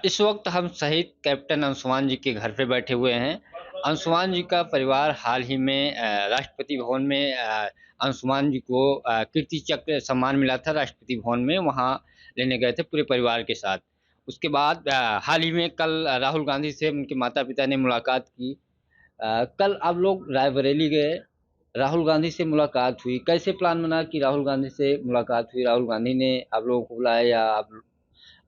इस वक्त हम शहीद कैप्टन अंशुमान जी के घर पे बैठे हुए हैं। अंशुमान जी का परिवार हाल ही में राष्ट्रपति भवन में अंशुमान जी को कीर्ति चक्र सम्मान मिला था राष्ट्रपति भवन में, वहाँ लेने गए थे पूरे परिवार के साथ। उसके बाद हाल ही में कल राहुल गांधी से उनके माता-पिता ने मुलाकात की। कल आप लोग रायबरेली गए, राहुल गांधी से मुलाकात हुई। कैसे प्लान बना कि राहुल गांधी से मुलाकात हुई? राहुल गांधी ने आप लोगों को बुलाया या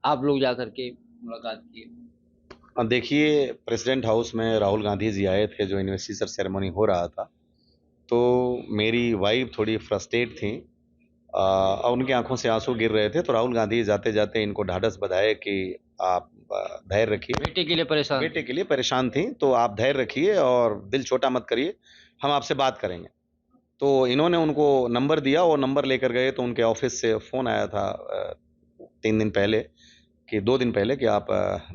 आप लोग जाकर के मुलाकात किए? देखिए, प्रेसिडेंट हाउस में राहुल गांधी जी आए थे, जो इन्वेस्टिचर सेरेमनी हो रहा था। तो मेरी वाइफ थोड़ी फ्रस्ट्रेट थी और उनकी आंखों से आंसू गिर रहे थे। तो राहुल गांधी जाते जाते इनको ढाढ़स बंधाए कि आप धैर्य रखिए। बेटे के लिए परेशान बेटे थे। के लिए परेशान थी, तो आप धैर्य रखिए और दिल छोटा मत करिए, हम आपसे बात करेंगे। तो इन्होंने उनको नंबर दिया, वो नंबर लेकर गए। तो उनके ऑफिस से फ़ोन आया था 3 दिन पहले, कि 2 दिन पहले, कि आप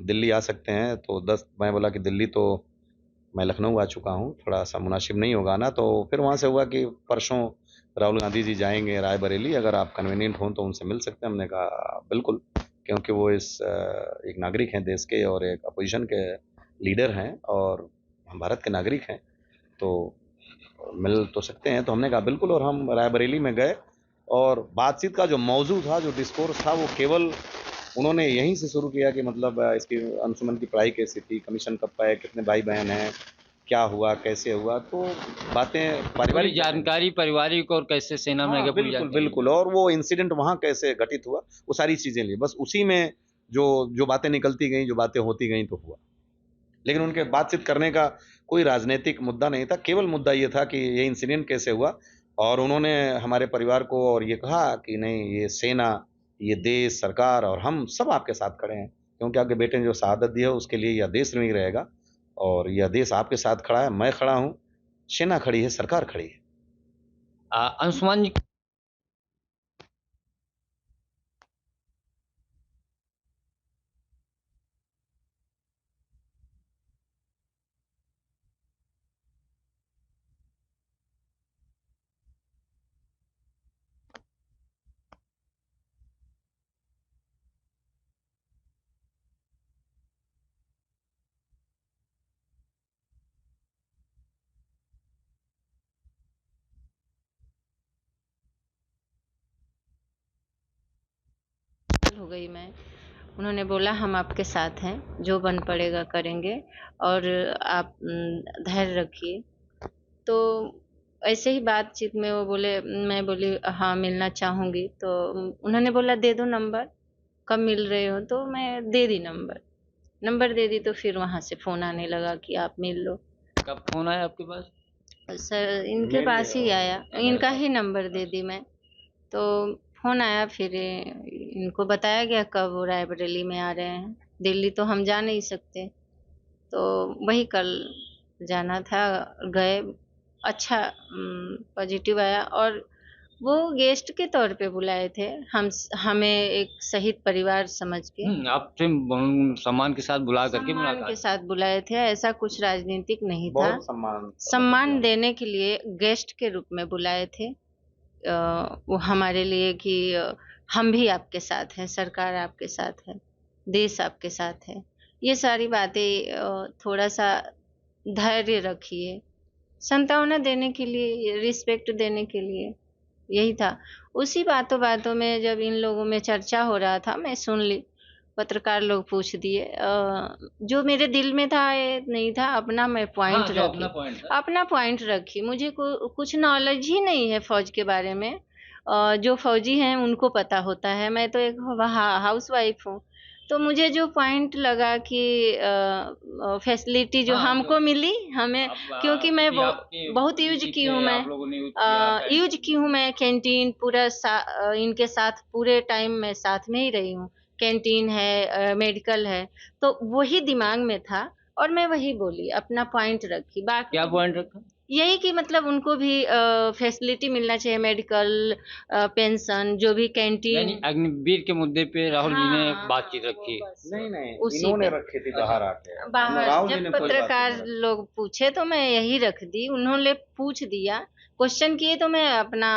दिल्ली आ सकते हैं। तो 10 मैं बोला कि दिल्ली तो मैं लखनऊ आ चुका हूँ, थोड़ा-सा मुनासिब नहीं होगा आना। तो फिर वहाँ से हुआ कि परसों राहुल गांधी जी जाएँगे रायबरेली, अगर आप कन्वीनिएंट हों तो उनसे मिल सकते हैं। हमने कहा बिल्कुल, क्योंकि वो एक नागरिक हैं देश के और एक अपोज़िशन के लीडर हैं और हम भारत के नागरिक हैं, तो मिल तो सकते हैं। तो हमने कहा बिल्कुल, और हम रायबरेली में गए। और बातचीत का जो मौजू था, जो डिस्कोर्स था, वो केवल उन्होंने यहीं से शुरू किया कि मतलब इसकी अंशुमन की पढ़ाई कैसी थी, कमीशन कब पाए, कितने भाई बहन हैं, क्या हुआ, कैसे हुआ। तो बातें पूरी पारिवारिक बातें। जानकारी पारिवारिक और कैसे सेना में हाँ गए पूरी बिल्कुल जानकारी बिल्कुल, ली। और वो इंसिडेंट वहाँ कैसे घटित हुआ, वो सारी चीजें ली। बस उसी में जो जो बातें निकलती गई, जो बातें होती गई, तो हुआ। लेकिन उनके बातचीत करने का कोई राजनीतिक मुद्दा नहीं था, केवल मुद्दा ये था कि ये इंसिडेंट कैसे हुआ। और उन्होंने हमारे परिवार को और ये कहा कि नहीं, ये सेना, ये देश, सरकार और हम सब आपके साथ खड़े हैं, क्योंकि आपके बेटे ने जो शहादत दी है उसके लिए यह देश नहीं रहेगा। और यह देश आपके साथ खड़ा है, मैं खड़ा हूँ, सेना खड़ी है, सरकार खड़ी है। अंशुमान जी हो गई मैं। उन्होंने बोला हम आपके साथ हैं, जो बन पड़ेगा करेंगे और आप धैर्य रखिए। तो ऐसे ही बातचीत में वो बोले, मैं बोली हाँ मिलना चाहूँगी। तो उन्होंने बोला दे दो नंबर, कब मिल रहे हो? तो मैं दे दी नंबर। नंबर दे दी तो फिर वहाँ से फ़ोन आने लगा कि आप मिल लो। कब फ़ोन आया आपके पास? सर इनके मेरे पास ही आया, मेरे इनका पास। ही नंबर दे दी मैं। तो फ़ोन आया, फिर इनको बताया गया कब वो रायबरेली में आ रहे हैं। दिल्ली तो हम जा नहीं सकते, तो वही कल जाना था, गए। अच्छा पॉज़िटिव आया और वो गेस्ट के तौर पे बुलाए थे, हमें एक शहीद परिवार समझ के। आपसे सम्मान के साथ बुला करके सम्मान के मुलाकात। साथ बुलाए थे, ऐसा कुछ राजनीतिक नहीं था। बहुत सम्मान मतलब दिया सम्मान उन्होंने। देने के लिए गेस्ट के रूप में बुलाए थे। वो हमारे लिए कि हम भी आपके साथ हैं, सरकार आपके साथ है, देश आपके साथ है। ये सारी बातें थोड़ा-सा धैर्य रखिए, सांत्वना देने के लिए, रिस्पेक्ट देने के लिए, यही था। उसी बातों-बातों में जब इन लोगों में चर्चा हो रहा था, मैं सुन ली। पत्रकार लोग पूछ दिए, जो मेरे दिल में था ये नहीं था, अपना मैं हाँ, पॉइंट जो अपना रखी। पॉइंट था। अपना पॉइंट रखी। मुझे कुछ नॉलेज ही नहीं है फ़ौज के बारे में। जो फ़ौजी हैं उनको पता होता है, मैं तो एक हाउसवाइफ़ हूँ। तो मुझे जो पॉइंट लगा कि फैसिलिटी जो हाँ, जो हमको मिली, हमें, क्योंकि मैं क्योंकि आपके बहुत यूज़ दीदी की थे, हूँ मैं। आप लोगों ने यूज़ किया यूज़ की कैंटीन। हूँ मैं कैंटीन, पूरा इनके साथ पूरे टाइम मैं साथ में ही रही हूँ। कैंटीन है, मेडिकल है, तो वही दिमाग में था और मैं वही बोली, अपना पॉइंट रखी। क्या बाकी पॉइंट रखा? यही कि मतलब उनको भी फैसिलिटी मिलना चाहिए, मेडिकल, पेंशन, जो भी यानी कैंटीन। अग्निवीर के मुद्दे पे राहुल जी ने हाँ, हाँ, बातचीत वो रखी। बस नहीं नहीं, उसी इन्होंने पे। रखी थी अच्छा। बाहर आके, बाहर राहुल जी जब ने कोई बात पत्रकार नहीं रखी। लोग पूछे तो मैं यही रख दी, उन्होंने पूछ दिया क्वेश्चन किए तो मैं अपना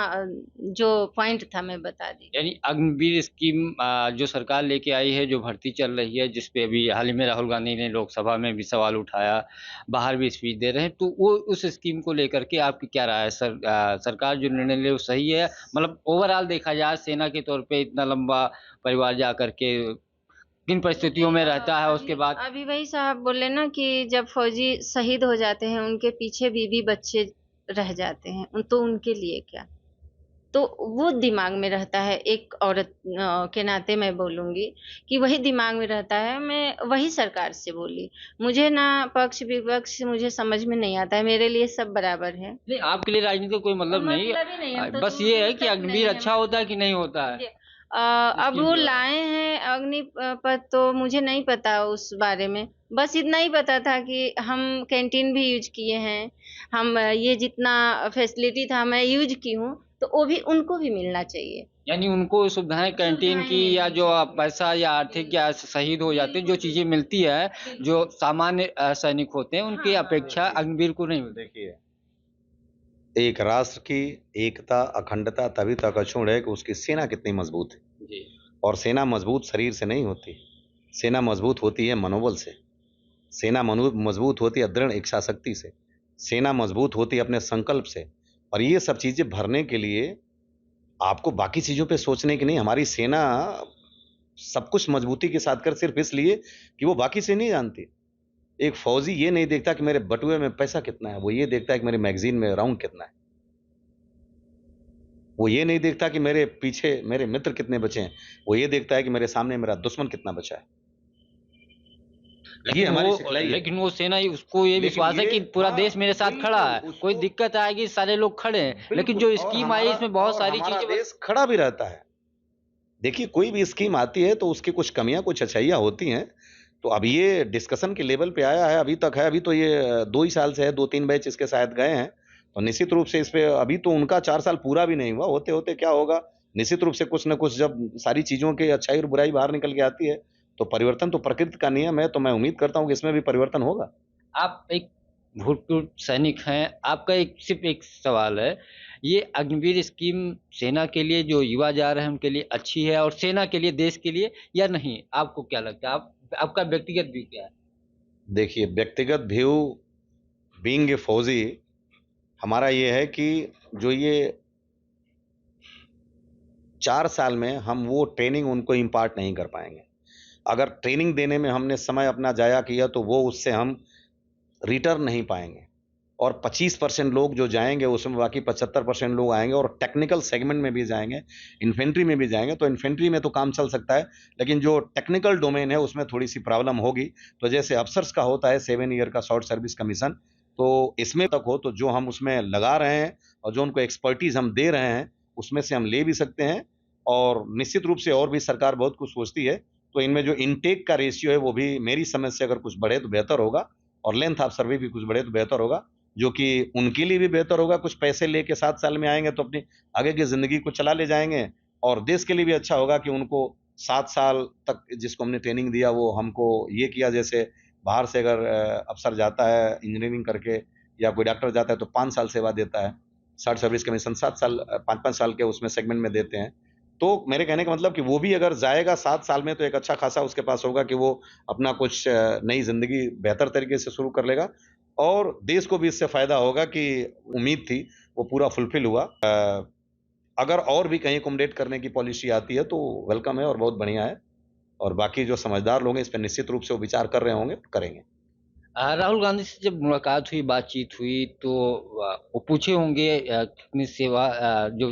जो पॉइंट था मैं बता दी। यानी अग्निवीर स्कीम जो सरकार लेके आई है, जो भर्ती चल रही है, जिस पे अभी हाल ही में राहुल गांधी ने लोकसभा में भी सवाल उठाया, बाहर भी स्पीच दे रहे हैं, तो वो उस स्कीम को लेकर के आपकी क्या राय है? सरकार जो निर्णय ले वो सही है? मतलब ओवरऑल देखा जाए सेना के तौर पे इतना लंबा परिवार जा करके किन परिस्थितियों में रहता है उसके बाद? अभी वही साहब बोले ना कि जब फौजी शहीद हो जाते हैं उनके पीछे बीवी बच्चे रह जाते हैं, तो उनके लिए क्या? तो वो दिमाग में रहता है, एक औरत के नाते मैं बोलूंगी कि वही दिमाग में रहता है। मैं वही सरकार से बोली, मुझे ना पक्ष विपक्ष मुझे समझ में नहीं आता है, मेरे लिए सब बराबर है। नहीं, आपके लिए राजनीति का कोई मतलब नहीं है। मतलब ही नहीं, हम तो बस दूर ये है दूर कि तक अग्निवीर नहीं है। अच्छा होता है कि नहीं होता है अब स्कीम वो के द्वारा? लाए हैं अग्निपथ, तो मुझे नहीं पता उस बारे में। बस इतना ही पता था कि हम कैंटीन भी यूज किए हैं, हम ये जितना फैसिलिटी था मैं यूज की हूँ, तो वो भी उनको भी मिलना चाहिए। यानी उनको सुविधाएं कैंटीन सुविधाएं की या मिलनी जो चाहिए। पैसा या आर्थिक या शहीद हो जाते हैं जो चीजें मिलती है, जो सामान्य सैनिक होते हैं उनकी हाँ, अपेक्षा अग्निवीर को नहीं मिलती। देखिए, एक राष्ट्र की एकता, अखंडता तभी तक अक्षुण्ण है कि उसकी सेना कितनी मजबूत है। जी। और सेना मजबूत शरीर से नहीं होती, सेना मजबूत होती है मनोबल से, सेना मजबूत होती है दृढ़ इच्छा शक्ति से, सेना मजबूत होती है अपने संकल्प से। और ये सब चीजें भरने के लिए आपको बाकी चीजों पे सोचने की नहीं, हमारी सेना सब कुछ मजबूती के साथ कर सिर्फ इसलिए कि वो बाकी से नहीं जानती। एक फौजी ये नहीं देखता कि मेरे बटुए में पैसा कितना है, वो ये देखता है कि मेरी मैगजीन में राउंड कितना है। वो ये नहीं देखता कि मेरे पीछे मेरे मित्र कितने बचे हैं, वो ये देखता है कि मेरे सामने मेरा दुश्मन कितना बचा है। ये हमारी सिखलाई है। लेकिन वो सेना उसको ये लेकिन विश्वास है ये कि पूरा हाँ, देश मेरे साथ खड़ा है, बिल्कुल कोई उसको दिक्कत आएगी सारे लोग खड़े हैं। लेकिन बिल्कुल। जो और स्कीम आई इसमें बहुत सारी हमारा चीजें देश खड़ा भी रहता है। देखिए, कोई भी स्कीम आती है तो उसकी कुछ कमियां कुछ अच्छाइयां होती हैं। तो अब ये डिस्कशन के लेवल पे आया है, अभी तक है, अभी तो ये 2 ही साल से है, 2-3 बैच इसके शायद गए हैं। तो निश्चित रूप से इस पे अभी तो उनका 4 साल पूरा भी नहीं हुआ, होते-होते क्या होगा, निश्चित रूप से कुछ न कुछ जब सारी चीज़ों की अच्छाई और बुराई बाहर निकल के आती है, तो परिवर्तन तो प्रकृति का नियम है, तो मैं उम्मीद करता हूँ कि इसमें भी परिवर्तन होगा। आप एक भूतपूर्व सैनिक हैं, आपका एक सिर्फ़ एक सवाल है, ये अग्निवीर स्कीम सेना के लिए जो युवा जा रहे हैं उनके लिए अच्छी है और सेना के लिए, देश के लिए या नहीं? आपको क्या लगता है? आपका व्यक्तिगत व्यू क्या है? देखिए, व्यक्तिगत व्यू बीइंग ए फौजी हमारा ये है कि जो ये 4 साल में हम वो ट्रेनिंग उनको इम्पार्ट नहीं कर पाएँगे। अगर ट्रेनिंग देने में हमने समय अपना ज़ाया किया तो वो उससे हम रिटर्न नहीं पाएँगे। और 25% लोग जो जाएँगे उसमें बाकी 75% लोग आएँगे और टेक्निकल सेगमेंट में भी जाएँगे, इन्फेंट्री में भी जाएँगे, तो इन्फेंट्री में तो काम चल सकता है, लेकिन जो टेक्निकल डोमेन है उसमें थोड़ी-सी प्रॉब्लम होगी। तो जैसे अफ़सर्स का होता है 7 ईयर का शॉर्ट सर्विस कमीशन, तो इसमें तक हो तो जो हम उसमें लगा रहे हैं और जो उनको एक्सपर्टीज़ हम दे रहे हैं, उसमें से हम ले भी सकते हैं। और निश्चित रूप से और भी सरकार बहुत कुछ सोचती है, तो इनमें जो इनटेक का रेशियो है वो भी मेरी समझ से अगर कुछ बढ़े तो बेहतर होगा और लेंथ ऑफ सर्विस भी कुछ बढ़े तो बेहतर होगा। जो कि उनके लिए भी बेहतर होगा, कुछ पैसे लेके 7 साल में आएँगे तो अपनी आगे की ज़िंदगी को चला ले जाएँगे और देश के लिए भी अच्छा होगा कि उनको 7 साल तक जिसको हमने ट्रेनिंग दिया वो हमको ये किया। जैसे बाहर से अगर अफ़सर जाता है इंजीनियरिंग करके या कोई डॉक्टर जाता है तो 5 साल सेवा देता है। शॉर्ट सर्विस कमीशन 7 साल 5-5 साल के उसमें सेगमेंट में देते हैं। तो मेरे कहने का मतलब कि वो भी अगर जाएगा 7 साल में तो एक अच्छा खासा उसके पास होगा कि वो अपना कुछ नई ज़िंदगी बेहतर तरीके से शुरू कर लेगा और देश को भी इससे फ़ायदा होगा कि उम्मीद थी, वो पूरा फुलफ़िल हुआ। अगर और भी कहीं अकोमोडेट करने की पॉलिसी आती है, तो वेलकम है और बहुत बढ़िया है और बाकी जो समझदार लोग हैं, इस पे निश्चित रूप से वो विचार कर रहे होंगे, करेंगे। राहुल गांधी से जब मुलाकात हुई, बातचीत हुई तो वो पूछे होंगे कितनी सेवा जो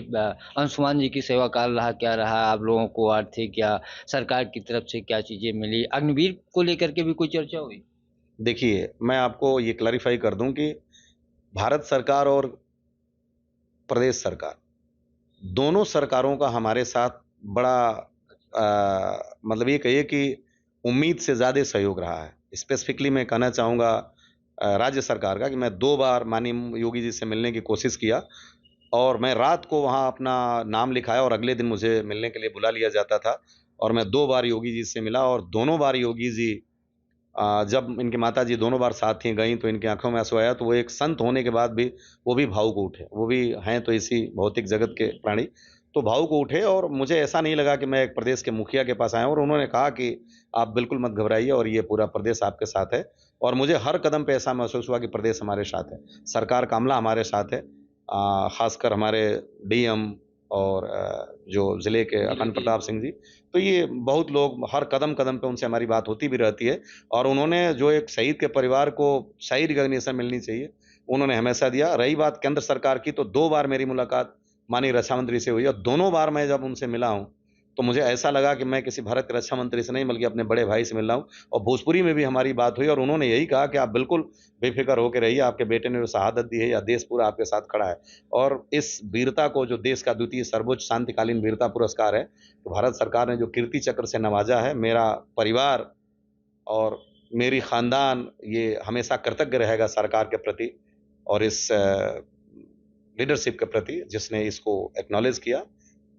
अंशुमान जी की सेवा काल रहा, क्या रहा, आप लोगों को आर्थिक या सरकार की तरफ से क्या चीज़ें मिली? अग्निवीर को लेकर के भी कोई चर्चा हुई? देखिए, मैं आपको ये क्लैरिफ़ाई कर दूँ कि भारत सरकार और प्रदेश सरकार, दोनों सरकारों का हमारे साथ बड़ा मतलब ये कहिए कि उम्मीद से ज़्यादा सहयोग रहा है। स्पेसिफ़िकली मैं कहना चाहूँगा राज्य सरकार का कि मैं 2 बार माननीय योगी जी से मिलने की कोशिश किया और मैं रात को वहाँ अपना नाम लिखाया और अगले दिन मुझे मिलने के लिए बुला लिया जाता था और मैं 2 बार योगी जी से मिला और दोनों बार योगी जी जब इनकी माताजी दोनों बार साथ थीं, गईं तो इनकी आँखों में आँसू आया, तो वो एक संत होने के बाद भी वो भी भावुक उठे। वो भी हैं तो इसी भौतिक जगत के प्राणी, तो भावुक उठे और मुझे ऐसा नहीं लगा कि मैं एक प्रदेश के मुखिया के पास आया हूँ और उन्होंने कहा कि आप बिल्कुल मत घबराइए और ये पूरा प्रदेश आपके साथ है। और मुझे हर कदम पे ऐसा महसूस हुआ कि प्रदेश हमारे साथ है, सरकार का अमला हमारे साथ है। ख़ासकर हमारे डीएम और जो ज़िले के अखंड प्रताप सिंह जी, तो ये बहुत लोग हर कदम-कदम पे उनसे हमारी बात होती भी रहती है और उन्होंने जो एक शहीद के परिवार को सही रिकॉग्निशन मिलनी चाहिए, उन्होंने हमेशा दिया। रही बात केंद्र सरकार की, तो 2 बार मेरी मुलाकात माननीय रक्षा मंत्री से हुई और दोनों बार मैं जब उनसे मिला हूँ, तो मुझे ऐसा लगा कि मैं किसी भारत के रक्षा मंत्री से नहीं बल्कि अपने बड़े भाई से मिल रहा हूँ और भोजपुरी में भी हमारी बात हुई और उन्होंने यही कहा कि आप बिल्कुल बेफ़िक्र होके रहिए, आपके बेटे ने जो शहादत दी है या देश पूरा आपके साथ खड़ा है। और इस वीरता को जो देश का द्वितीय सर्वोच्च शांतिकालीन वीरता पुरस्कार है, तो भारत सरकार ने जो कीर्ति चक्र से नवाजा है, मेरा परिवार और मेरी ख़ानदान ये हमेशा कृतज्ञ रहेगा सरकार के प्रति और इस लीडरशिप के प्रति जिसने इसको एक्नॉलेज किया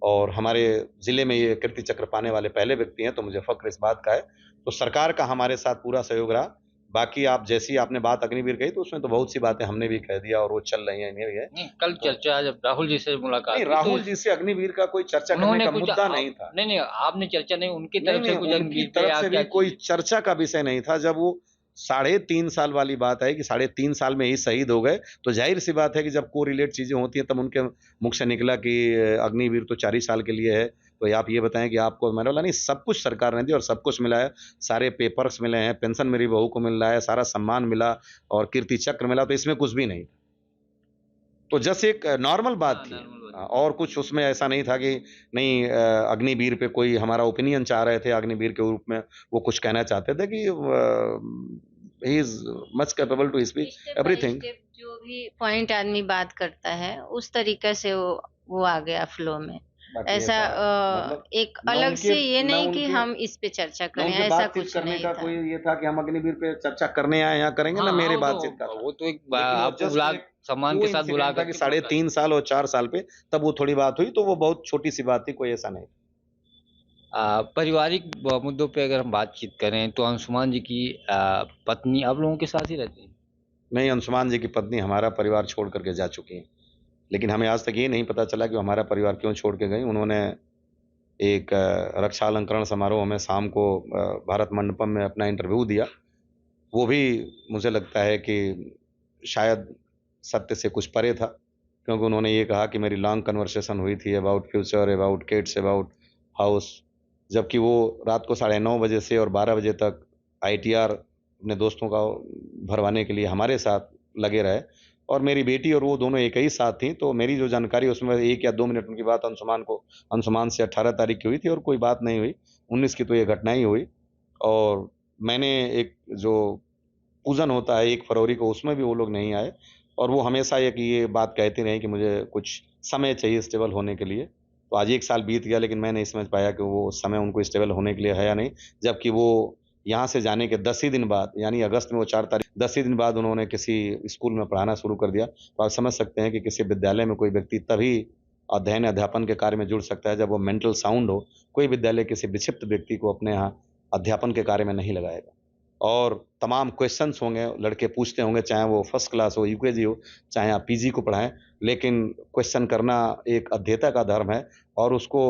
और हमारे ज़िले में ये कीर्ति चक्र पाने वाले पहले व्यक्ति हैं, तो मुझे फ़ख्र इस बात का है। तो सरकार का हमारे साथ पूरा सहयोग रहा। बाकी आप जैसी आपने बात अग्निवीर कही, तो उसमें तो बहुत सी बातें हमने भी कह दिया और वो चल रही हैं, इन्हें भी है। नहीं, कल तो चर्चा जब राहुल जी से मुलाकात नहीं, हुई तो राहुल जी से अग्निवीर का कोई चर्चा करने उन्होंने का कुछ मुद्दा नहीं था। नहीं, नहीं, आपने चर्चा नहीं, उनकी नहीं, तरफ से नहीं, कुछ उनकी अग्निवीर पे तरफ या से क्या भी कोई चीज़? चर्चा का विषय नहीं था। जब वो साढ़े 3 साल वाली बात है कि साढ़े 3 साल में ही शहीद हो गए, तो ज़ाहिर-सी बात है कि जब कोरिलेट चीज़ें होती हैं, तब उनके मुख से निकला कि अग्निवीर तो 4 ही साल के लिए है। तो आप ये बताएँ कि आपको मैंने बोला नहीं, सब कुछ सरकार ने दिया और सब कुछ मिला है। सारे पेपर्स मिले हैं, पेंशन मेरी बहू को मिल रहा है, सारा सम्मान मिला और कीर्ति चक्र मिला, तो इसमें कुछ भी नहीं। तो जस्ट एक नॉर्मल बात हाँ, थी। नॉर्मल बात। और कुछ उसमें ऐसा नहीं था कि नहीं अग्निवीर पे कोई हमारा ओपिनियन चाह रहे थे, अग्निवीर के रूप में वो कुछ कहना चाहते थे कि he is much capable to speak step by everything. Step जो भी पॉइंट आदमी बात करता है, उस तरीके से वो आ गया फ्लो में। बाकी ऐसा ऐसा मतलब एक अलग से ये ना नहीं कि उनके हम इस पे चर्चा ना करें, उनके ऐसा बातचीत कुछ करने नहीं का था। कोई ये था कि हम अग्निवीर पे चर्चा करने आए हैं, यहाँ करेंगे, ना हाँ, मेरे हाँ, बातचीत का था। वो तो एक लेकिन वो आपको जस्ट बुला एक सम्मान वो के साथ बुला इंसिडेंट था कि करके साढ़े बात 3 साल और 4 साल पे तब वो थोड़ी बात हुई, तो वो बहुत छोटी-सी बात थी, कोई ऐसा नहीं। पारिवारिक मुद्दों पे अगर हम बातचीत करें तो अंशुमान जी की पत्नी आप लोगों के साथ ही रहती हैं? नहीं, अंशुमान जी की पत्नी हमारा परिवार छोड़ कर के जा चुकी हैं। लेकिन हमें आज तक ये नहीं पता चला कि वो हमारा परिवार क्यों छोड़ के गईं। उन्होंने एक रक्षा अलंकरण समारोह में शाम को भारत मंडपम में अपना इंटरव्यू दिया। वो भी मुझे लगता है कि शायद सत्य से कुछ परे था, क्योंकि उन्होंने ये कहा कि मेरी लॉन्ग कन्वर्सेशन हुई थी about future, about kids, about house. जबकि वो रात को 9:30 बजे से और 12 बजे तक आईटीआर अपने दोस्तों का भरवाने के लिए हमारे साथ लगे रहे और मेरी बेटी और वो दोनों एक ही साथ थीं, तो मेरी जो जानकारी उसमें 1 या 2 मिनट उनकी बात अंशुमान से 18 तारीख की हुई थी और कोई बात नहीं हुई। 19 की तो ये घटना ही हुई और मैंने एक जो पूजन होता है 1 फरवरी को, उसमें भी वो लोग नहीं आए और वो हमेशा एक ये बात कहती रहीं कि मुझे कुछ समय चाहिए स्टेबल होने के लिए। तो आज 1 साल बीत गया, लेकिन मैं नहीं समझ पाया कि वो समय उनको स्टेबल होने के लिए है या नहीं। जबकि वो यहाँ से जाने के 10 ही दिन बाद, यानी अगस्त में वो 4 तारीख, 10 ही दिन बाद उन्होंने किसी स्कूल में पढ़ाना शुरू कर दिया। तो आप समझ सकते हैं कि किसी विद्यालय में कोई व्यक्ति तभी अध्ययन अध्यापन के कार्य में जुड़ सकता है जब वो मेंटल साउंड हो। कोई विद्यालय किसी विक्षिप्त व्यक्ति को अपने यहाँ अध्यापन के कार्य में नहीं लगाएगा। और तमाम क्वेश्चंस होंगे, लड़के पूछते होंगे, चाहे वो फर्स्ट क्लास हो, यूकेजी हो, चाहे आप पीजी को पढ़ाएँ, लेकिन क्वेश्चन करना एक अध्येता का धर्म है और उसको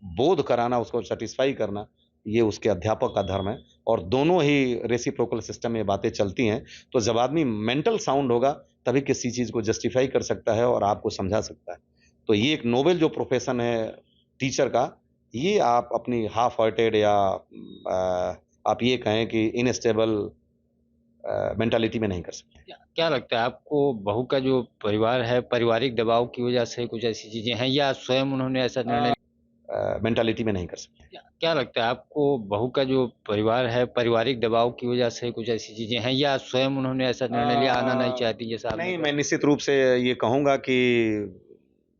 बोध कराना, उसको सैटिस्फाई करना, ये उसके अध्यापक का धर्म है और दोनों ही रेसिप्रोकल सिस्टम में ये बातें चलती हैं। तो जब आदमी मेंटल साउंड होगा, तभी किसी चीज़ को जस्टिफाई कर सकता है और आपको समझा सकता है। तो ये एक नोबेल जो प्रोफ़ेशन है टीचर का, ये आप अपनी हाफ़ हार्टेड या आप ये कहें कि इनस्टेबल मेंटालिटी में नहीं कर सकते। क्या क्या लगता है आपको बहू का जो परिवार है, पारिवारिक दबाव की वजह से कुछ ऐसी चीज़ें हैं या स्वयं उन्होंने ऐसा निर्णय मेंटालिटी में नहीं कर सकते। क्या लगता है आपको बहू का जो परिवार है, पारिवारिक दबाव की वजह से कुछ ऐसी चीज़ें हैं या स्वयं उन्होंने ऐसा निर्णय लिया आना नहीं चाहती जैसा आपने नहीं, कहा? मैं निश्चित रूप से ये कहूँगा कि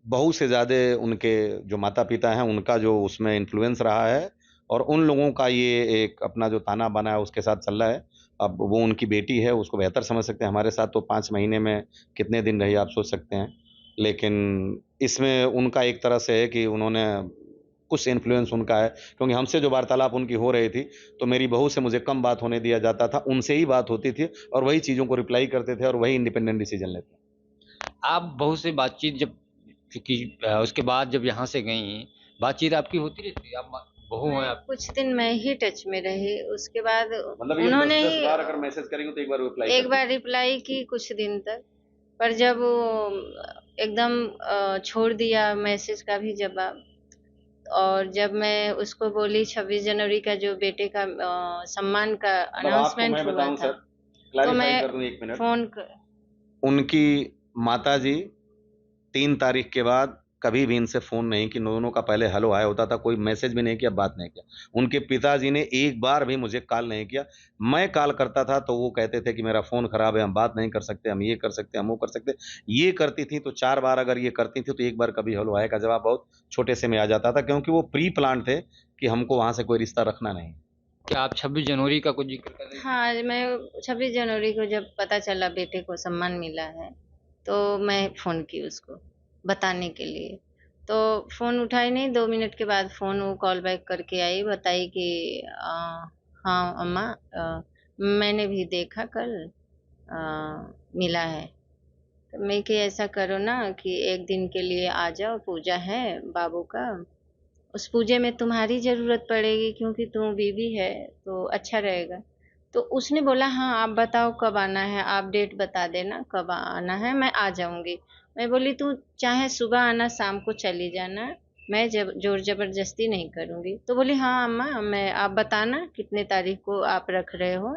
बहू से ज़्यादा उनके जो माता-पिता हैं, उनका जो उसमें इन्फ्लुएंस रहा है और उन लोगों का ये एक अपना जो ताना-बाना है, उसके साथ चल रहा है। अब वो उनकी बेटी है, उसको बेहतर समझ सकते हैं। हमारे साथ तो 5 महीने में कितने दिन रही, आप सोच सकते हैं। लेकिन इसमें उनका एक तरह से है कि उन्होंने कुछ इन्फ्लुएंस उनका है, क्योंकि हमसे जो वार्तालाप उनकी हो रही थी, तो मेरी बहू से मुझे कम बात होने दिया जाता था, उनसे ही बात होती थी और वही चीज़ों को रिप्लाई करते थे और वही इंडिपेंडेंट डिसीजन लेते थे। आप बहू से बातचीत जब चूँकि उसके बाद जब यहाँ से गईं, बातचीत आपकी होती रहती है? आप बहू हैं आप। कुछ दिन मैं ही टच में रही, उसके बाद मतलब ये उन्होंने 10 ही बार अगर मैसेज करेंगे तो एक बार रिप्लाई एक करती बार रिप्लाई की कुछ दिन तक, पर जब वो एकदम छोड़ दिया मैसेज का भी जवाब, और जब मैं उसको बोली 26 जनवरी का जो बेटे का सम्मान का मतलब आपको अनाउंसमेंट मैं हुआ बताऊं था, सर, तो क्लैरिफाई मैं कर दूं 1 मिनट। फ़ोन उनकी माताजी 3 तारीख के बाद कभी भी इनसे फ़ोन नहीं की, दोनों का पहले हेलो हाय होता था, कोई मैसेज भी नहीं किया, बात नहीं किया। उनके पिताजी ने एक बार भी मुझे कॉल नहीं किया। मैं कॉल करता था तो वो कहते थे कि मेरा फ़ोन खराब है, हम बात नहीं कर सकते, हम ये कर सकते हैं, हम वो कर सकते हैं। ये करती थी तो 4 बार अगर ये करती थी तो एक बार कभी हेलो हाय का जवाब बहुत छोटे से में आ जाता था, क्योंकि वो प्री प्लान्ड थे कि हमको वहाँ से कोई रिश्ता रखना नहीं। क्या आप 26 जनवरी का कुछ ज़िक्र कर रही थीं? हाँ, मैं 26 जनवरी को जब पता चला बेटे को सम्मान मिला है, तो मैं फ़ोन की उसको बताने के लिए। तो फ़ोन उठाई नहीं, 2 मिनट के बाद फ़ोन वो कॉल बैक करके आई, बताई कि हाँ अम्मा, मैंने भी देखा कल, मिला है। तो मैं कि ऐसा करो ना कि 1 दिन के लिए आ जाओ, पूजा है बाबू का, उस पूजे में तुम्हारी ज़रूरत पड़ेगी क्योंकि तुम बीवी है, तो अच्छा रहेगा। तो उसने बोला हाँ, आप बताओ कब आना है, आप डेट बता देना कब आना है, मैं आ जाऊँगी। मैं बोली तू चाहे सुबह आना, शाम को चली जाना, मैं जब ज़ोर-ज़बरदस्ती नहीं करूँगी। तो बोली हाँ अम्मा, मैं आप बताना कितने तारीख को आप रख रहे हो,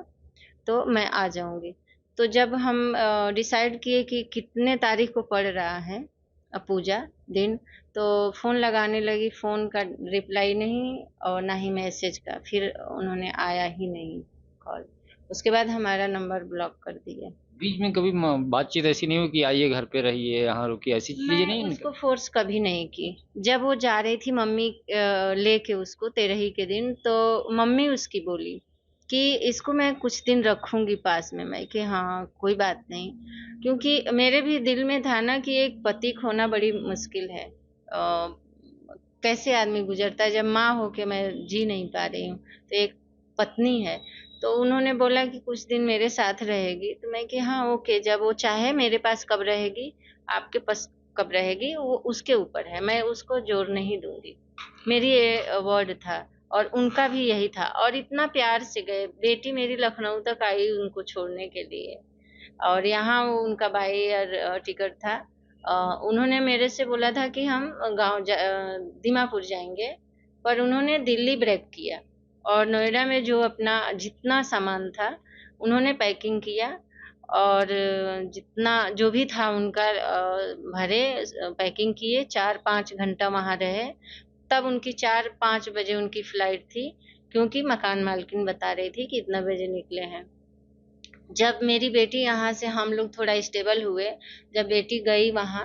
तो मैं आ जाऊँगी। तो जब हम डिसाइड किए कि कितने तारीख को पड़ रहा है पूजा दिन, तो फ़ोन लगाने लगी, फ़ोन का रिप्लाई नहीं और ना ही मैसेज का, फिर उन्होंने आया ही नहीं कॉल। उसके बाद हमारा नंबर ब्लॉक कर दिया। बीच में कभी बातचीत ऐसी नहीं हुई कि आइए घर पे रहिए, यहाँ रुकिए, ऐसी चीज़ें मैं नहीं उसको हुई? फ़ोर्स कभी नहीं की। जब वो जा रही थी मम्मी लेके उसको तेरही के दिन, तो मम्मी उसकी बोली कि इसको मैं कुछ दिन रखूँगी पास में। मैं कि हाँ, कोई बात नहीं। क्योंकि मेरे भी दिल में था ना कि एक पति खोना बड़ी मुश्किल है। कैसे आदमी गुज़रता है, जब माँ हो के मैं जी नहीं पा रही हूँ, तो एक पत्नी है। तो उन्होंने बोला कि कुछ दिन मेरे साथ रहेगी, तो मैं कि हाँ, ओके, जब वो चाहे मेरे पास कब रहेगी, आपके पास कब रहेगी, वो उसके ऊपर है, मैं उसको ज़ोर नहीं दूँगी। मेरी ये वर्ड था और उनका भी यही था, और इतना प्यार से गए। बेटी मेरी लखनऊ तक आई उनको छोड़ने के लिए, और यहाँ वो उनका बाय एयर टिकट था। उन्होंने मेरे से बोला था कि हम दीमापुर जाएँगे, पर उन्होंने दिल्ली ब्रेक किया और नोएडा में जो अपना जितना सामान था, उन्होंने पैकिंग किया और जितना जो भी था उनका भरे, पैकिंग किए, 4-5 घंटा वहाँ रहे। तब उनकी 4-5 बजे उनकी फ्लाइट थी, क्योंकि मकान मालकिन बता रही थी कि इतना बजे निकले हैं। जब मेरी बेटी यहाँ से हम लोग थोड़ा स्टेबल हुए, जब बेटी गई वहाँ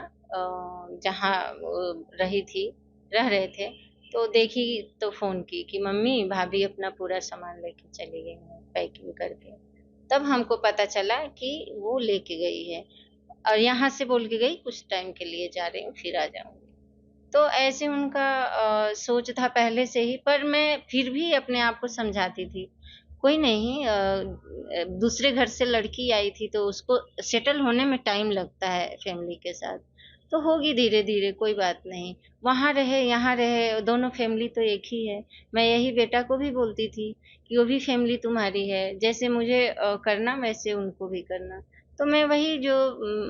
जहाँ वो रही थी रह रहे थे, तो देखी तो फ़ोन की कि मम्मी भाभी अपना पूरा सामान लेके चली गई हैं पैकिंग करके। तब हमको पता चला कि वो लेके गई है और यहाँ से बोल के गई कुछ टाइम के लिए जा रही हूँ, फिर आ जाऊँगी। तो ऐसे उनका सोच था पहले से ही, पर मैं फिर भी अपने आप को समझाती थी, कोई नहीं, दूसरे घर से लड़की आई थी तो उसको सेटल होने में टाइम लगता है फैमिली के साथ, तो होगी धीरे-धीरे, कोई बात नहीं। वहाँ रहे, यहाँ रहे, दोनों फैमिली तो एक ही है। मैं यही बेटा को भी बोलती थी कि वो भी फैमिली तुम्हारी है, जैसे मुझे करना वैसे उनको भी करना। तो मैं वही जो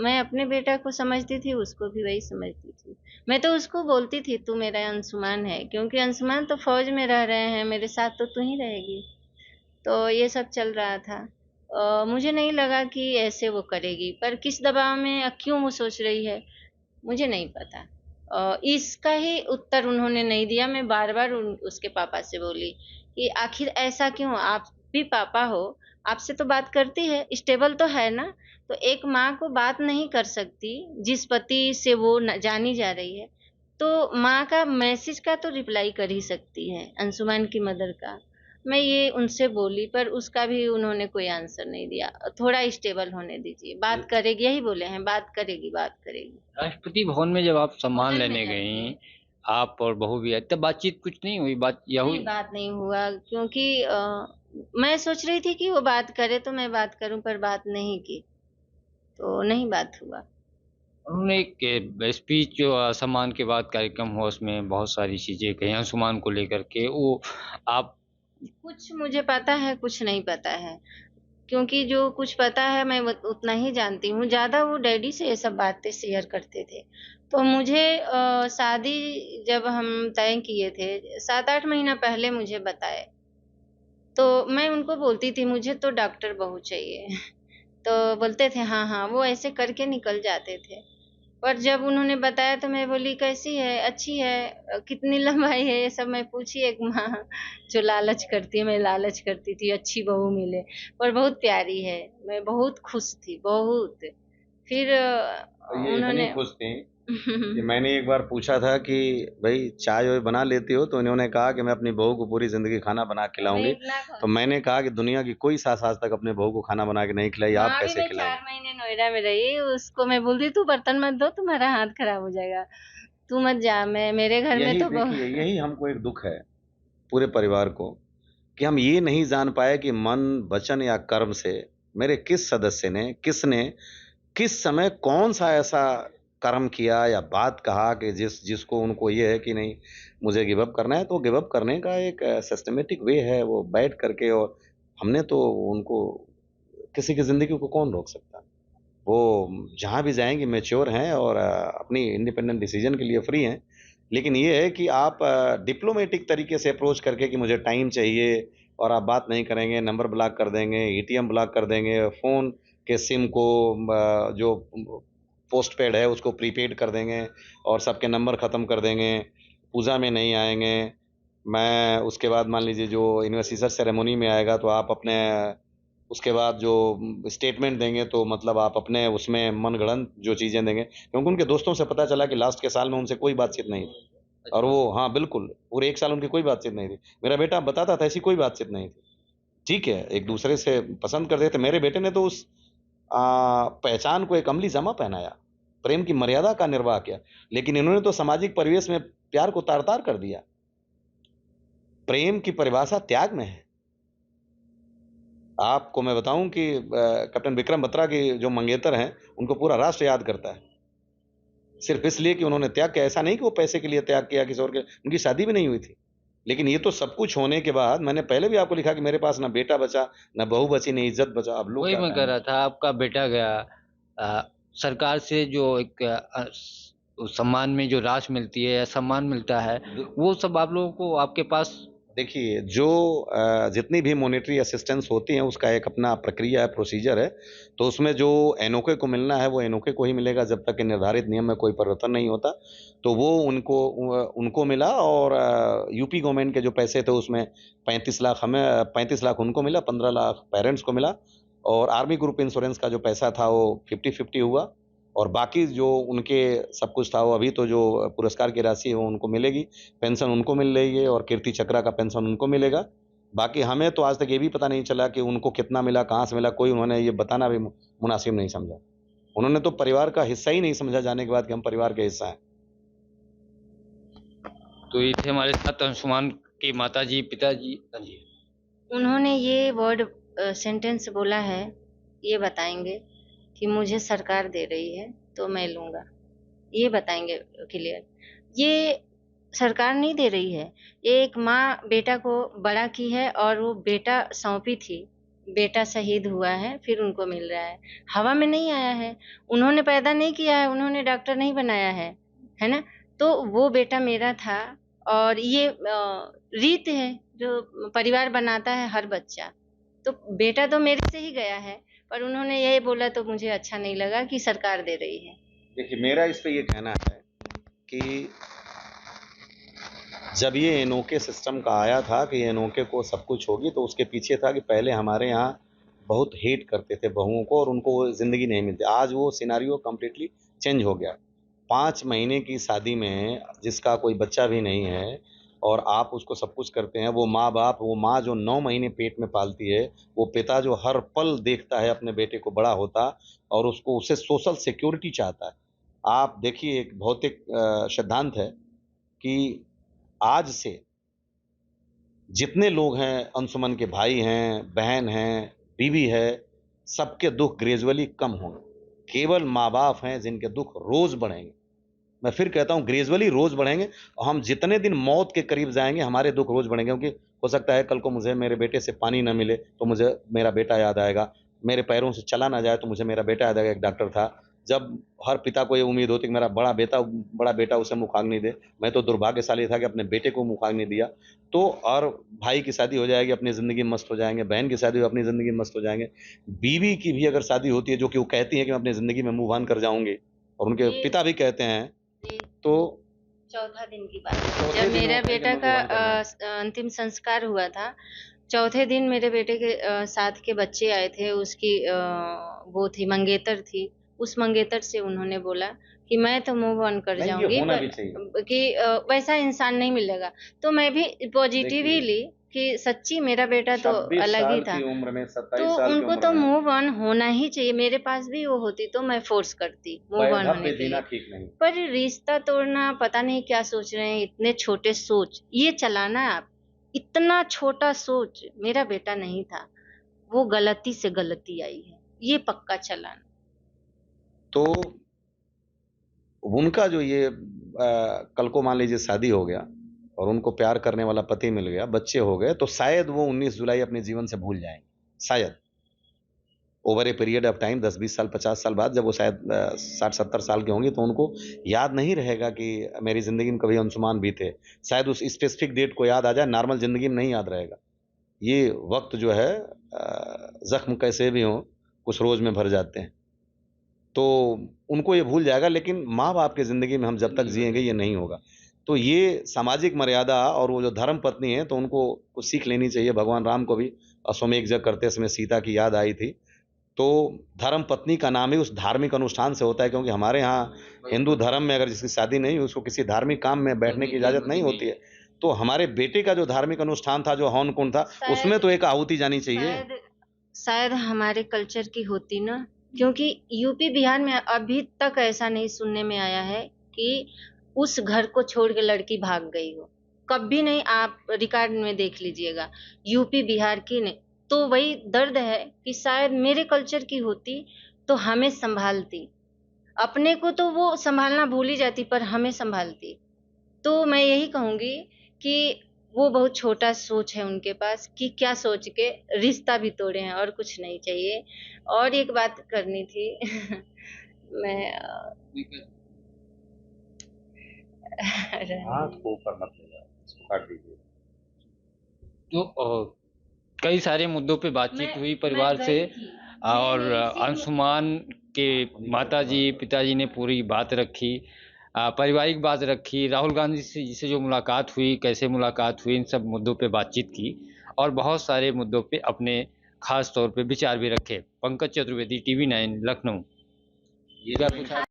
मैं अपने बेटा को समझती थी, उसको भी वही समझती थी। मैं तो उसको बोलती थी तू मेरा अंशुमान है, क्योंकि अंशुमान तो फ़ौज में रह रहे हैं, मेरे साथ तो तू ही रहेगी। तो ये सब चल रहा था। मुझे नहीं लगा कि ऐसे वो करेगी, पर किस दबाव में क्यों वो सोच रही है, मुझे नहीं पता। इसका ही उत्तर उन्होंने नहीं दिया। मैं बार-बार उसके पापा से बोली कि आखिर ऐसा क्यों? आप भी पापा हो, आपसे तो बात करती है, स्टेबल तो है ना? तो एक माँ को बात नहीं कर सकती, जिस पति से वो जानी जा रही है, तो माँ का मैसेज का तो रिप्लाई कर ही सकती है, अंशुमान की मदर का। मैं ये उनसे बोली, पर उसका भी उन्होंने कोई आंसर नहीं दिया। थोड़ा स्टेबल होने दीजिए, बात करेगी, यही बोले हैं, बात करेगी, बात करेगी। राष्ट्रपति भवन में जब आप सम्मान होटल में लेने जाती गईं, है। आप और बहू भी है, तब बातचीत कुछ नहीं हुई, बात या नहीं, हुई? बात नहीं हुआ क्योंकि मैं सोच रही थी कि वो बात करे तो मैं बात करूँ, पर बात नहीं की, तो नहीं बात हुआ। उन्होंने एक स्पीच जो सम्मान के बाद कार्यक्रम हुआ उसमें बहुत सारी चीज़ें कही अंशुमान को लेकर के, वो आप कुछ मुझे पता है, कुछ नहीं पता है, क्योंकि जो कुछ पता है मैं उतना ही जानती हूँ। ज़्यादा वो डैडी से ये सब बातें शेयर करते थे। तो मुझे शादी जब हम तय किए थे, 7-8 महीना पहले मुझे बताए। तो मैं उनको बोलती थी मुझे तो डॉक्टर बहू चाहिए। तो बोलते थे हाँ, हाँ, वो ऐसे करके निकल जाते थे। पर जब उन्होंने बताया तो मैं बोली कैसी है? अच्छी है। कितनी लंबाई है? ये सब मैं पूछी एक माँ जो लालच करती है, मैं लालच करती थी अच्छी बहू मिले, पर बहुत प्यारी है। मैं बहुत खुश थी, बहुत। फिर तो ये इतनी उन्होंने खुश थी कि मैंने एक बार पूछा था कि भाई चाय वाय बना लेती हो, तो इन्होंने कहा कि मैं अपनी बहू को पूरी जिंदगी खाना बना के मैं खिलाऊंगी। इतना तो खुश मैंने कहा कि दुनिया की कोई सास आज तक अपने बहू को खाना बना के नहीं खिलाई, आप वहाँ भी कैसे मैं खिलाएंगे? 4 महीने नोएडा में रही, उसको मैं बोलती तू बर्तन मत धो, तुम्हारा हाथ खराब हो जाएगा। तू मत जा, मैं मेरे घर में यही तो देखिए, यही हमको एक दुख है पूरे परिवार को, कि हम ये नहीं जान पाए कि मन, वचन या कर्म से मेरे किस सदस्य ने, किसने, किस समय कौन सा ऐसा कर्म किया या बात कहा कि जिसको उनको ये है कि नहीं, मुझे गिव अप करना है। तो गिव अप करने का एक सिस्टमेटिक वे है, वो बैठ करके। और हमने तो उनको, किसी की जिंदगी को कौन रोक सकता? वो जहाँ भी जाएंगे मैच्योर हैं और अपनी इंडिपेंडेंट डिसीजन के लिए फ्री हैं। लेकिन ये है कि आप डिप्लोमेटिक तरीके से अप्रोच करके कि मुझे टाइम चाहिए, और आप बात नहीं करेंगे, नंबर ब्लॉक कर देंगे, एटीएम ब्लॉक कर देंगे, फ़ोन के सिम को जो पोस्ट पेड है उसको प्रीपेड कर देंगे, और सबके नंबर ख़त्म कर देंगे, पूजा में नहीं आएंगे। मैं उसके बाद मान लीजिए जो इन्वेस्टिचर सेरेमनी में आएगा तो आप अपने, उसके बाद जो स्टेटमेंट देंगे तो मतलब आप अपने उसमें मनगढ़ंत जो चीज़ें देंगे, क्योंकि उनके दोस्तों से पता चला कि लास्ट के साल में उनसे कोई बातचीत नहीं थी। और वो, हाँ बिल्कुल, पूरे 1 साल उनकी कोई बातचीत नहीं थी। मेरा बेटा बताता था ऐसी कोई बातचीत नहीं थी। ठीक है, एक दूसरे से पसंद करते थे। मेरे बेटे ने तो उस पहचान को एक अमली जामा पहनाया, प्रेम की मर्यादा का निर्वाह किया। लेकिन इन्होंने तो सामाजिक परिवेश में प्यार को तार-तार कर दिया। प्रेम की परिभाषा त्याग में है। आपको मैं बताऊं कि कैप्टन विक्रम बत्रा के जो मंगेतर हैं, उनको पूरा राष्ट्र याद करता है, सिर्फ इसलिए कि उन्होंने त्याग किया। ऐसा नहीं कि वो पैसे के लिए त्याग किया किसी और के, उनकी शादी भी नहीं हुई थी। लेकिन ये तो सब कुछ होने के बाद, मैंने पहले भी आपको लिखा कि मेरे पास ना बेटा बचा, ना बहू बची, ना इज्जत बचा। अब लोग वही क्या मैं कह कहेंगे? रहा था, आपका बेटा गया, सरकार से जो एक सम्मान में जो राशि मिलती है या सम्मान मिलता है, वो सब आप लोगों को आपके पास? देखिए, जो जितनी भी मॉनेटरी असिस्टेंस होती है उसका एक अपना प्रक्रिया है, प्रोसीजर है। तो उसमें जो एनओके को मिलना है वो एनओके को ही मिलेगा, जब तक कि निर्धारित नियम में कोई परिवर्तन नहीं होता। तो वो उनको मिला, और यूपी गवर्नमेंट के जो पैसे थे उसमें 35 लाख हमें, 35 लाख उनको मिला, 15 लाख पेरेंट्स को मिला। और आर्मी ग्रुप इंश्योरेंस का जो पैसा था वो 50-50 हुआ। और बाकी जो उनके सब कुछ था वो अभी तो जो पुरस्कार की राशि है वो उनको मिलेगी। पेंशन उनको मिल रही है, और कीर्ति चक्रा का पेंशन उनको मिलेगा। बाकी हमें तो आज तक ये भी पता नहीं चला कि उनको कितना मिला, कहाँ से मिला, कोई उन्होंने ये बताना भी मुनासिब नहीं समझा। उन्होंने तो परिवार का हिस्सा ही नहीं समझा जाने के बाद कि हम परिवार के हिस्सा हैं। तो ये थे हमारे साथ अंशुमान की माताजी, पिताजी। हाँ जी। उन्होंने ये वर्ड सेंटेंस बोला है, ये बताएँगे कि मुझे सरकार दे रही है, तो मैं लूँगा। ये बताएँगे क्लियर। ये सरकार नहीं दे रही है, ये एक माँ बेटा को बड़ा की है और वो बेटा सौंपी थी। बेटा शहीद हुआ है, फिर उनको मिल रहा है। हवा में नहीं आया है, उन्होंने पैदा नहीं किया है, उन्होंने डॉक्टर नहीं बनाया है ना? तो वो बेटा मेरा था, और ये रीत है जो परिवार बनाता है हर बच्चा। तो बेटा तो मेरे से ही गया है, पर उन्होंने यही बोला तो मुझे अच्छा नहीं लगा कि सरकार दे रही है। देखिए, मेरा इस पे ये कहना है कि जब ये एनओके सिस्टम का आया था कि एनओके को सब कुछ होगी, तो उसके पीछे था कि पहले हमारे यहाँ बहुत हेट करते थे बहुओं को, और उनको वो ज़िंदगी नहीं मिलती। आज वो सिनारियो कंप्लीटली चेंज हो गया। 5 महीने की शादी में जिसका कोई बच्चा भी नहीं है, और आप उसको सब कुछ करते हैं, वो माँ-बाप, वो माँ जो 9 महीने पेट में पालती है, वो पिता जो हर पल देखता है अपने बेटे को बड़ा होता, और उसको, उससे सोशल सिक्योरिटी चाहता है। आप देखिए, एक भौतिक सिद्धांत है कि आज से जितने लोग हैं, अंशुमन के भाई हैं, बहन हैं, बीवी है, सबके दुख ग्रेजुअली कम होंगे। केवल माँ-बाप हैं जिनके दुख रोज़ बढ़ेंगे। मैं फिर कहता हूँ ग्रेजुअली रोज़ बढ़ेंगे और हम जितने दिन मौत के करीब जाएँगे, हमारे दुख रोज़ बढ़ेंगे क्योंकि हो सकता है कल को मुझे मेरे बेटे से पानी ना मिले, तो मुझे मेरा बेटा याद आएगा। मेरे पैरों से चला ना जाए, तो मुझे मेरा बेटा याद आएगा। एक डॉक्टर था, जब हर पिता को ये उम्मीद होती कि मेरा बड़ा बेटा उसे मुखाग्नि दे। मैं तो दुर्भाग्यशाली था कि अपने बेटे को मुखाग्नि दिया। तो और भाई की शादी हो जाएगी, अपनी ज़िंदगी में मस्त हो जाएँगे, बहन की शादी हो अपनी ज़िंदगी में मस्त हो जाएँगे। बीवी की भी अगर शादी होती है, जो कि वो कहती हैं कि मैं अपनी ज़िंदगी में मूव ऑन कर जाऊँगी और उनके ये पिता भी कहते हैं, ये तो चौथा दिन की बात है। चौथे जब दिन मेरा वो कहेंगे बेटा मैं का मूव ऑन कर जाऊँगी। अंतिम संस्कार हुआ था, चौथे दिन मेरे बेटे के साथ के बच्चे आए थे, उसकी वो थी मंगेतर थी। उस मंगेतर से उन्होंने बोला कि मैं तो मूव ऑन कर नहीं, ये जाऊँगी होना पर भी चाहिए। कि वैसा इंसान नहीं मिलेगा। तो मैं भी पॉजिटिव ही देखिए, ली कि सच्ची मेरा बेटा तो 26 अलग ही साल था। की उम्र में, तो 27 साल की उनको उम्र तो में मूव ऑन होना ही चाहिए। मेरे पास भी वो होती तो मैं फ़ोर्स करती मूव ऑन होने वैधव्य के जीना लिए। ठीक नहीं। पर रिश्ता तोड़ना पता नहीं क्या सोच रहे हैं, इतने छोटे सोच, ये चलाना है आप। इतना छोटा सोच मेरा बेटा नहीं था। वो गलती से गलती आई है, ये पक्का चालान। तो उनका जो ये कल को मान लीजिए शादी हो गया और उनको प्यार करने वाला पति मिल गया, बच्चे हो गए, तो शायद वो 19 जुलाई अपने जीवन से भूल जाएँगे, शायद। Over a period of time 10-20 साल, 50 साल बाद जब वो शायद 60-70 साल की होंगी, तो उनको याद नहीं रहेगा कि मेरी ज़िंदगी में कभी अंशुमान भी थे। शायद उस स्पेसिफिक डेट को याद आ जाए, नॉर्मल ज़िंदगी में नहीं याद रहेगा। ये वक़्त जो है ज़ख्म कैसे भी हों, कुछ रोज़ में भर जाते हैं। तो उनको ये भूल जाएगा, लेकिन माँ-बाप की ज़िंदगी में हम जब तक जिएँगे ये नहीं होगा। तो ये सामाजिक मर्यादा और वो जो धर्मपत्नी हैं, तो उनको कुछ सीख लेनी चाहिए। भगवान राम को भी अश्वमेध यज्ञ करते समय सीता की याद आई थी। तो धर्मपत्नी का नाम ही उस धार्मिक अनुष्ठान से होता है, क्योंकि हमारे यहाँ हिंदू धर्म में अगर जिसकी शादी नहीं हुई, उसको किसी धार्मिक काम में बैठने की इजाज़त नहीं होती है। तो हमारे बेटे का जो धार्मिक अनुष्ठान था, जो हवन कुंड था, उसमें शायद तो एक आहुति जानी चाहिए। शायद शायद हमारे कल्चर की होती ना, क्योंकि यूपी बिहार में अभी तक ऐसा नहीं सुनने में आया है कि उस घर को छोड़ के लड़की भाग गई हो। कभी नहीं, आप रिकॉर्ड में देख लीजिएगा। यूपी बिहार की नहीं। तो वही दर्द है कि शायद मेरे कल्चर की होती तो हमें संभालती। अपने को तो वो संभालना भूल ही जाती, पर हमें संभालती। तो मैं यही कहूँगी कि वो बहुत छोटा सोच है उनके पास कि क्या सोच के रिश्ता भी तोड़े हैं, और कुछ नहीं चाहिए। और एक बात करनी थी मैं हाथ को ऊपर मत ले जाओ, इसको काट दीजिए। तो कई सारे मुद्दों पे बातचीत हुई परिवार से, और अंशुमान के माताजी पिताजी ने पूरी बात रखी, पारिवारिक बात रखी, राहुल गांधी से जो मुलाकात हुई, कैसे मुलाकात हुई, इन सब मुद्दों पे बातचीत की और बहुत सारे मुद्दों पे अपने खास तौर पे विचार भी रखे। पंकज चतुर्वेदी, टीवी 9 लखनऊ। ये क्या पूछा?